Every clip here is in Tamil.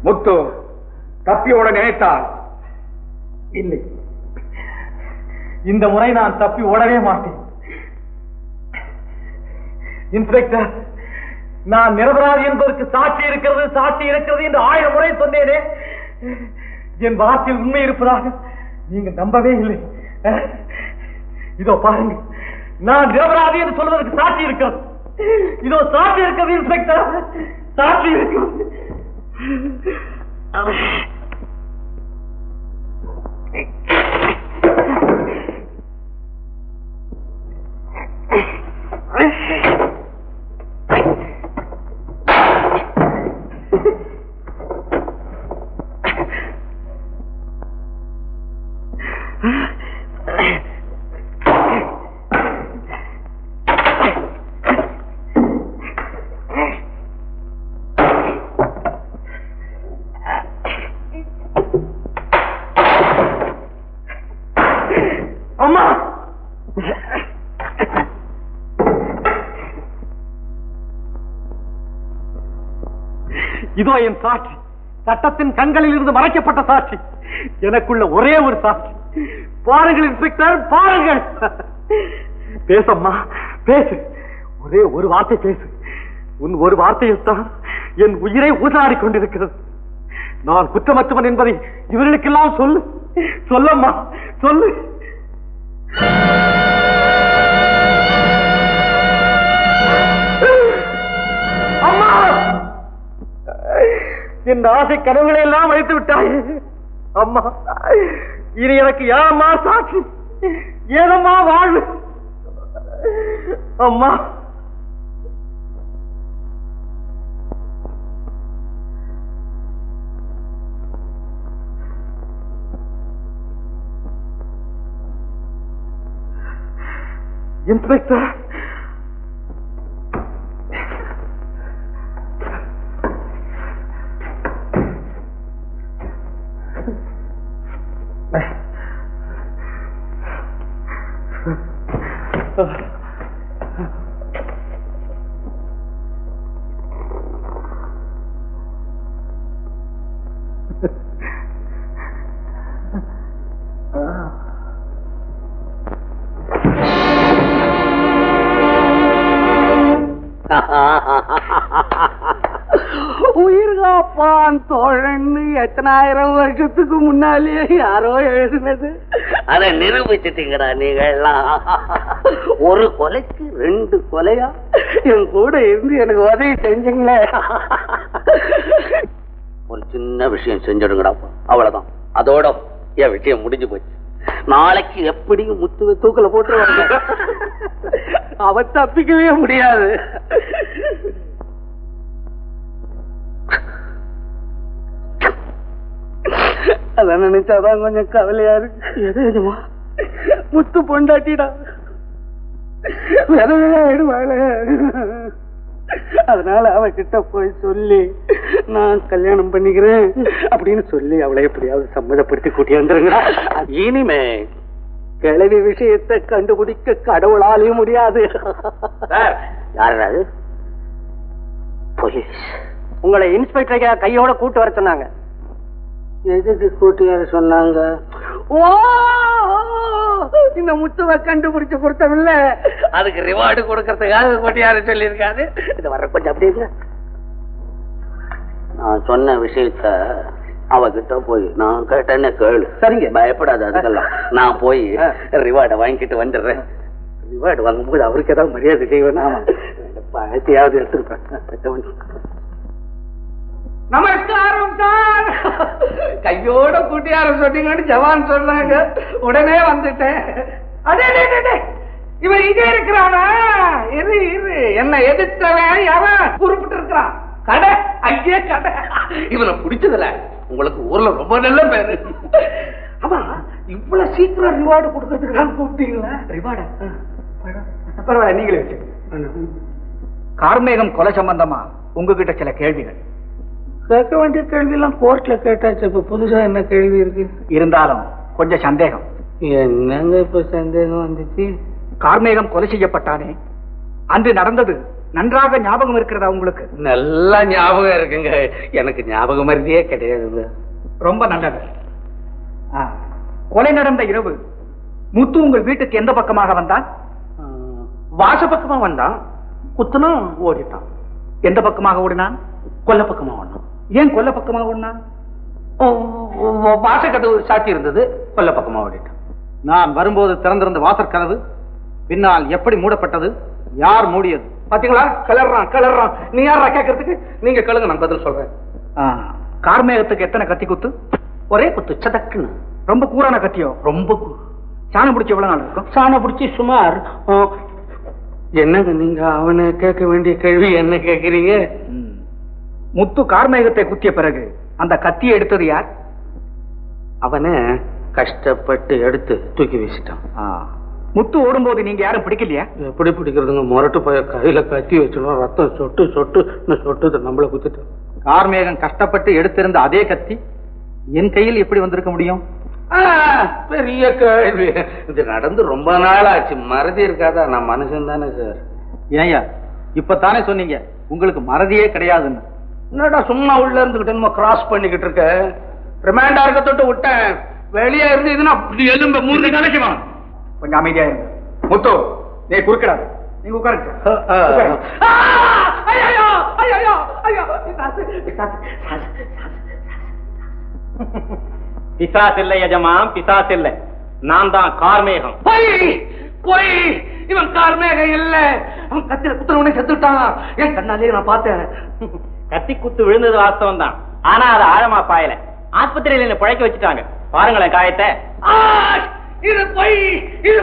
முத்து தப்பியோட நினைத்தால் இல்லை, இந்த முறை நான் தப்பி ஓடவே மாட்டேன். இன்ஸ்பெக்டர், நான் நிரபராதி என்பதற்கு சாட்சி இருக்கிறது என்று 1000 முறை சொன்னேனே, என் வார்த்தையில் உண்மை இருப்பதாக நீங்க நம்பவே இல்லை. இதோ பாருங்க, நான் நிரபராதி என்று சொல்வதற்கு சாட்சி இருக்கிறது. இதோ சாட்சி இருக்கிறது இன்ஸ்பெக்டர், சாட்சி இருக்கிறது. அம்மா, இதோ என் சாட்சி, சட்டத்தின் கண்களில் இருந்து மறைக்கப்பட்ட சாட்சி, எனக்குள்ள ஒரே ஒரு சாட்சி. பாருங்கள் இன்ஸ்பெக்டர், பாருங்கள். பேசம்மா, பேசு, ஒரே ஒரு வார்த்தை பேசு. உன் ஒரு வார்த்தையில் தான் என் உயிரை ஊசலாடிக் கொண்டிருக்கிறது. நான் குற்றமற்றவன் என்பதை இவர்களுக்கெல்லாம் சொல்லு, சொல்லம்மா, சொல்லு. அம்மா, என் ஆசை கனவுகளை எல்லாம் அழைத்து விட்டாய். அம்மா, இனி எனக்கு ஏமா சாட்சி, ஏதம்மா வாழ்வு? அம்மா, இன்ஸ்பெக்டர், உயிர்காப்பான் தோழன்னு எத்தனாயிரம் வருஷத்துக்கு முன்னாலேயே யாரோ எழுதுனது, அதை நிரூபிச்சுட்டீங்கடா நீங்கள்லாம். ஒரு கொலைக்கு 2 கொலையா என் கூட இருந்து எனக்கு உதவி செஞ்சீங்களே. ஒரு சின்ன விஷயம் செஞ்சிடுங்கடா, அவ்வளவுதான். அதோட என் விஷயம் முடிஞ்சு போச்சு. நாளைக்கு எப்படியும் முத்துவை தூக்கல போட்டுருவாங்க, அவ தப்பிக்கவே முடியாது. அதான் நினைச்சாதான் கொஞ்சம் கவலையா இருக்கு. எதுமா முத்து பொண்டாட்டிடா, விதவிடுவாள். அதனால அவகிட்ட போய் சொல்லி நான் கல்யாணம் பண்ணிக்கிறேன் அப்படின்னு சொல்லி அவளை எப்படியாவது சம்மதப்படுத்தி கூட்டியாந்துருங்க. இனிமே கிழவி விஷயத்தை கண்டுபிடிக்க கடவுளாலையும் முடியாது. யாராவது போலீஸ் உங்களை இன்ஸ்பெக்டர் கையோட கூட்டு வர சொன்னாங்க. எதுக்கு கூட்டியார சொன்னாங்க? ஓ, இந்த முத்துவை கண்டுபிடிச்சு கொடுத்தவில்ல, அதுக்கு ரிவார்டு கொடுக்கறதுக்காக கூட்டியார சொல்லி இருக்காரு. இது வர கொஞ்சம் அப்படி இல்ல. நான் சொன்ன விஷயத்த அவகிட்ட போய் நான் கேட்டேன்னு கேளு. சரிங்க, பயப்படாது. அதுக்கெல்லாம் நான் போய் ரிவார்டை வாங்கிட்டு வந்துடுறேன். ரிவார்டு வாங்கும்போது அவருக்கு ஏதாவது மரியாதை செய்வேன். பழத்தையாவது எடுத்துருப்பேன். நமஸ்காரம் சார், கையோட கூட்டியார சொன்னீங்கன்னு ஜவான் சொன்னாங்க, உடனே வந்துட்டேன். அடே இவன் இங்க இருக்கிறானா? இரு இரு, என்ன எதிர்த்தவன் எவன் குறிப்பிட்டு இருக்கிறான்? கடை அங்கே கடை. இவனை பிடிச்சதுல உங்களுக்கு ஊர்ல ரொம்ப நல்ல பேரு. ஆமா, இவ்வளவு சீக்கிரம் ரிவார்டு கொடுக்கறதுக்கு தான் கூப்பிட்டீங்களா? ரிவார்டு பரவாயில்ல, நீங்களே வச்சு. கார்மேகம் கொலை சம்பந்தமா உங்ககிட்ட சில கேள்விகள். கேட்க வேண்டிய கேள்வி எல்லாம் கோர்ட்ல கேட்டாச்சு. இப்ப புதுசா என்ன கேள்வி இருக்கு? இருந்தாலும் கொஞ்சம் சந்தேகம். என்னங்க இப்ப சந்தேகம் வந்துச்சு? கார்மேகம் கொலை செய்யப்பட்டானே, அன்று நடந்தது நன்றாக ஞாபகம் இருக்கிறதா உங்களுக்கு? நல்லா ஞாபகம் இருக்குங்க. எனக்கு ஞாபகம் மருதியே கிடையாதுங்க. ரொம்ப நல்லது. கொலை நடந்த இரவு முத்து உங்கள் வீட்டுக்கு எந்த பக்கமாக வந்தான்? வாச பக்கமா வந்தான். குத்தனா ஓடிட்டான். எந்த பக்கமாக ஓடினான்? கொல்ல பக்கமா ஓடினான். ஏன் கொல்ல பக்கமாக ஓடினான்? வாச கதவு சாத்தி இருந்தது, கொல்ல பக்கமா ஓடிட்டான். நான் வரும்போது திறந்திருந்த வாசற் கதவு பின்னால் எப்படி மூடப்பட்டது? யார் மூடியது? பாத்தீங்களா? கிளறான். நீ யாரா கேட்கறதுக்கு? நீங்க கேளுங்க, நான் பதில் சொல்றேன். கார்மேகத்துக்கு எத்தனை கத்தி குத்து? ஒரே குத்து, சதக்குன்னு. ரொம்ப கூரான கத்தியோ? ரொம்ப. சாணம் பிடிச்சி எவ்வளவு நாள் இருக்கும்? சாணம் பிடிச்சி சுமார். என்னங்க நீங்க அவனை கேட்க வேண்டிய கேள்வி என்ன கேட்கிறீங்க? முத்து கார்மேகத்தை குத்திய பிறகு அந்த கத்தியை எடுத்தது யார்? அவனை கஷ்டப்பட்டு எடுத்து தூக்கி வீசிட்டான். முத்து ஓடும்போது நீங்க யாரும் பிடிக்கலையா? எப்படி பிடிக்கிறதுங்க? முரட்டு போய கையில கத்தி வச்சிடும், ரத்தம் சொட்டு சொட்டு நம்மள குத்திட்டு. கார்மேகம் கஷ்டப்பட்டு எடுத்திருந்த அதே கத்தி என் கையில் எப்படி வந்திருக்க முடியும்? பெரிய கேள்வி. இது நடந்து ரொம்ப நாள் ஆச்சு, மறதி இருக்காதா? நான் மனுஷன் தானே சார். ஏயா இப்பதானே சொன்னீங்க உங்களுக்கு மறதியே கிடையாதுன்னு. என்னடா சும்மா உள்ள இருந்துகிட்டு கிராஸ் பண்ணிக்கிட்டு இருக்க? ரிமாண்டா இருக்க தொட்டு விட்டேன், வெளியே இருந்து இதுன்னா அப்படி எலும்ப மூணு நினைக்குமா? கொஞ்சம் அமைதியா இருங்க. முத்து நீ குறுக்கிடாது, நீங்க உட்காருங்க. பிசாஸ் இல்லை எஜமான், பிசாஸ் இல்லை. நான் தான் கார்மேகம். போய் இவன் கார்மேகம் இல்ல. அவன் கத்திர குத்துறவனே செத்துட்டான். என் கண்ணாலே நான் பார்த்தேன். கத்தி குத்து விழுந்தது வாஸ்தவம் தான், ஆனா அது ஆழமா பாயல. ஆஸ்பத்திரியில என்ன பிழைக்க வச்சுட்டாங்க. பாருங்களேன் காயத்தை. இது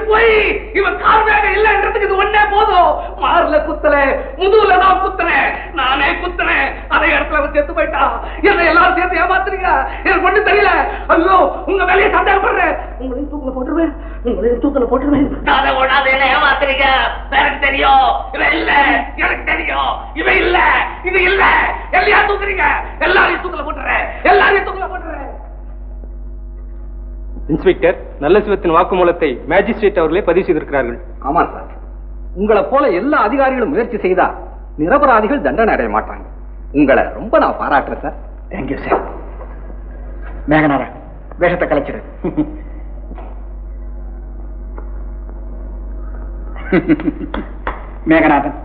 போய் இவன் கார்மேகம் இல்லன்றதுக்கு இது ஒன்னே போதும். மார்ல குத்தல, முதுகுல தான் குத்துறேன், நானே குத்துறேன். அதே இடத்துல அவன் செத்து போயிட்டான். என்ன எல்லாரும் சேர்த்து ஏமாத்துறீங்க? எனக்கு ஒண்ணு தெரியல. ஐயோ உங்க வேலையை சந்தேகப்படுறேன். உங்களையும் தூக்கல போட்டுருவேன். அதை ஓடாத என்ன ஏமாத்துறீங்க? எனக்கு தெரியும் இவன் இல்ல, எனக்கு தெரியும் இவன் இல்ல, இது இல்ல. எல்லாரும் தூக்குறீங்க, எல்லாரையும் தூக்கல போட்டுறேன். இன்ஸ்பெக்டர், நல்ல சிவத்தின் வாக்குமூலத்தை மேஜிஸ்ட்ரேட் அவர்களே பதிவு செய்திருக்கிறார்கள். ஆமா சார், உங்களை போல எல்லா அதிகாரிகளும் முயற்சி செய்தா நிரபராதிகள் தண்டனை அடைய மாட்டாங்க. உங்களை ரொம்ப நான் பாராட்டுறேன் சார். Thank you sir. மேகநாதன் வேஷத்தை கலைச்சிடு. மேகநாதன்,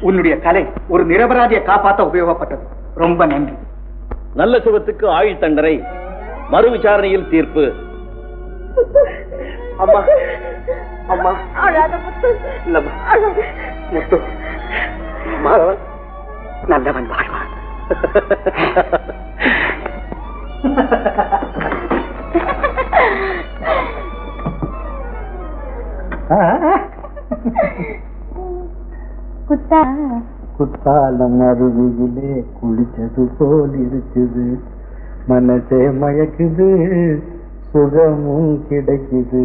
உன்னுடைய கலை ஒரு நிரபராதியை காப்பாற்ற உபயோகப்பட்டது. ரொம்ப நன்றி. நல்ல சிவத்துக்கு ஆயுள் தண்டனை, மறு விசாரணையில் தீர்ப்பு. அம்மா அம்மா இல்லம்மா, முத்து நல்லவன் வாழ்வான். குத்தாலம் அருவியிலே குளிச்சது போல் இருக்குது, மனசே மயக்குது, சுகமும் கிடைக்குது.